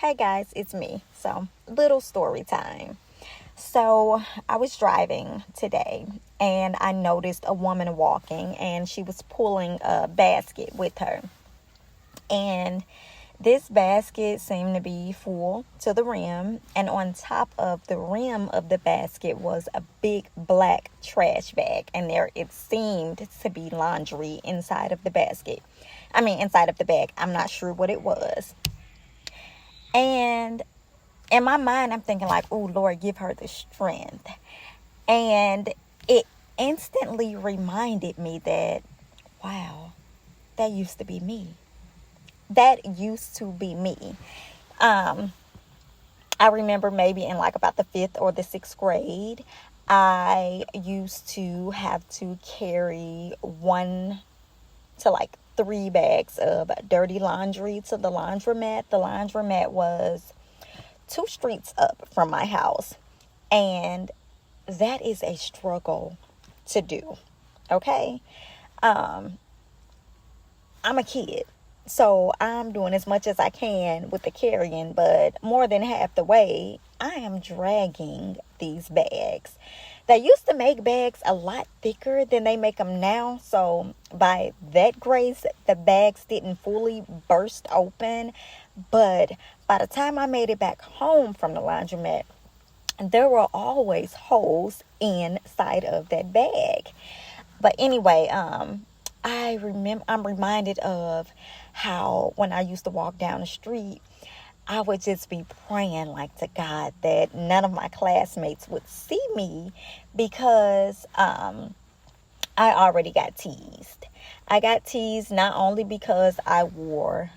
Hey guys, it's me. So, little story time. So, I was driving today and I noticed a woman walking and she was pulling a basket with her. And this basket seemed to be full to the rim, and on top of the rim of the basket was a big black trash bag, and there it seemed to be laundry inside of the basket. Inside of the bag. I'm not sure what it was. And in my mind, I'm thinking like, oh, Lord, give her the strength. And it instantly reminded me that, wow, that used to be me. That used to be me. Um, I remember maybe in like about the 5th or the 6th grade, I used to have to carry 1 to 3 bags of dirty laundry to the laundromat. The laundromat was 2 streets up from my house. And that is a struggle to do. Okay. I'm a kid. So I'm doing as much as I can with the carrying, but more than half the way, I am dragging these bags. They used to make bags a lot thicker than they make them now. So by that grace, the bags didn't fully burst open. But by the time I made it back home from the laundromat, there were always holes inside of that bag. But anyway, I'm reminded of how when I used to walk down the street, I would just be praying like to God that none of my classmates would see me because I already got teased. I got teased not only because I wore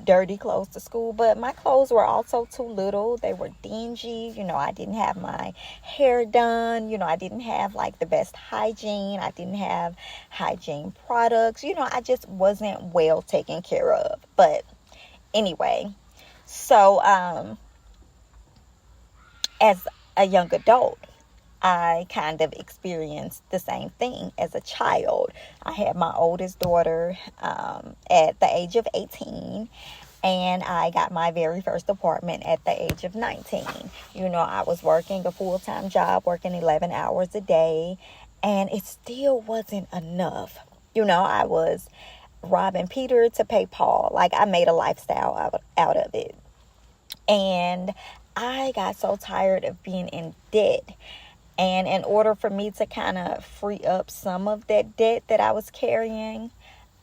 dirty clothes to school, but my clothes were also too little. They were dingy. I didn't have my hair done. I didn't have like the best hygiene. I didn't have hygiene products. I just wasn't well taken care of. But anyway, so as a young adult, I kind of experienced the same thing as a child. I had my oldest daughter at the age of 18, and I got my very first apartment at the age of 19. I was working a full-time job, working 11 hours a day, and it still wasn't enough. I was robbing Peter to pay Paul. Like, I made a lifestyle out of it. And I got so tired of being in debt. And in order for me to kind of free up some of that debt that I was carrying,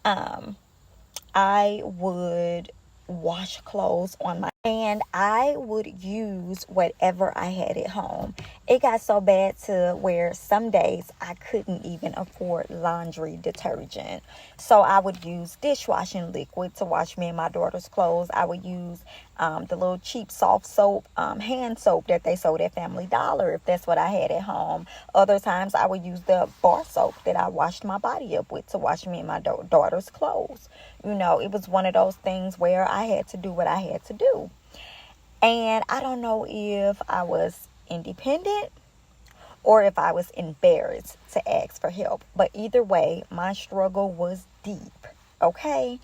I would wash clothes on my and I would use whatever I had at home. It got so bad to where some days I couldn't even afford laundry detergent. So I would use dishwashing liquid to wash me and my daughter's clothes. I would use the little cheap soft soap, hand soap that they sold at Family Dollar if that's what I had at home. Other times I would use the bar soap that I washed my body up with to wash me and my daughter's clothes. It was one of those things where I had to do what I had to do. And I don't know if I was independent or if I was embarrassed to ask for help. But either way, my struggle was deep. Okay?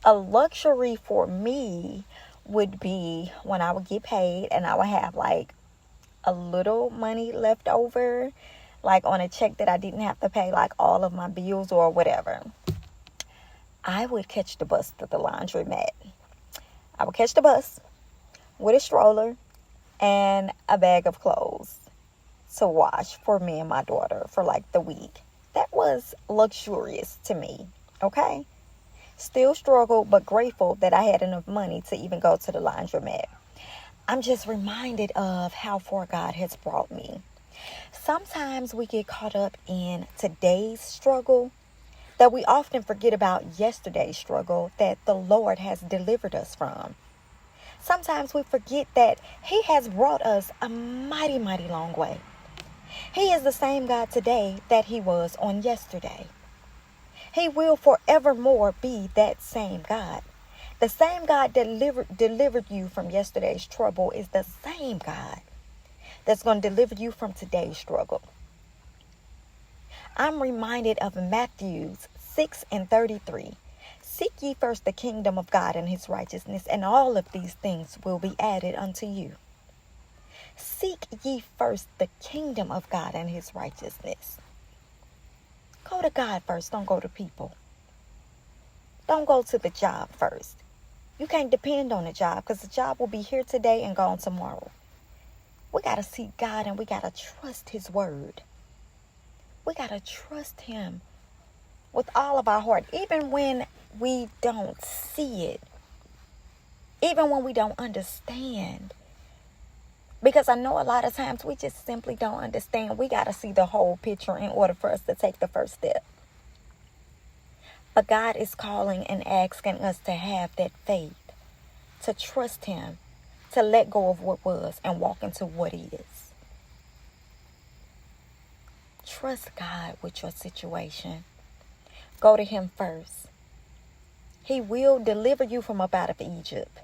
A luxury for me would be when I would get paid and I would have like a little money left over, like on a check that I didn't have to pay like all of my bills or whatever. I would catch the bus to the laundromat. I would catch the bus with a stroller and a bag of clothes to wash for me and my daughter for like the week. That was luxurious to me. Okay? Still struggled, but grateful that I had enough money to even go to the laundromat. I'm just reminded of how far God has brought me. Sometimes we get caught up in today's struggle that we often forget about yesterday's struggle that the Lord has delivered us from. Sometimes we forget that He has brought us a mighty, mighty long way. He is the same God today that He was on yesterday. He will forevermore be that same God. The same God that delivered you from yesterday's trouble is the same God that's going to deliver you from today's struggle. I'm reminded of Matthew 6:33. Seek ye first the kingdom of God and his righteousness, and all of these things will be added unto you. Seek ye first the kingdom of God and his righteousness. Go to God first. Don't go to people. Don't go to the job first. You can't depend on the job, because the job will be here today and gone tomorrow. We got to seek God, and we got to trust his word. We got to trust him with all of our heart, even when we don't see it, even when we don't understand. Because I know a lot of times we just simply don't understand. We got to see the whole picture in order for us to take the first step. But God is calling and asking us to have that faith, to trust him, to let go of what was and walk into what is. Trust God with your situation. Go to him first. He will deliver you from up out of Egypt.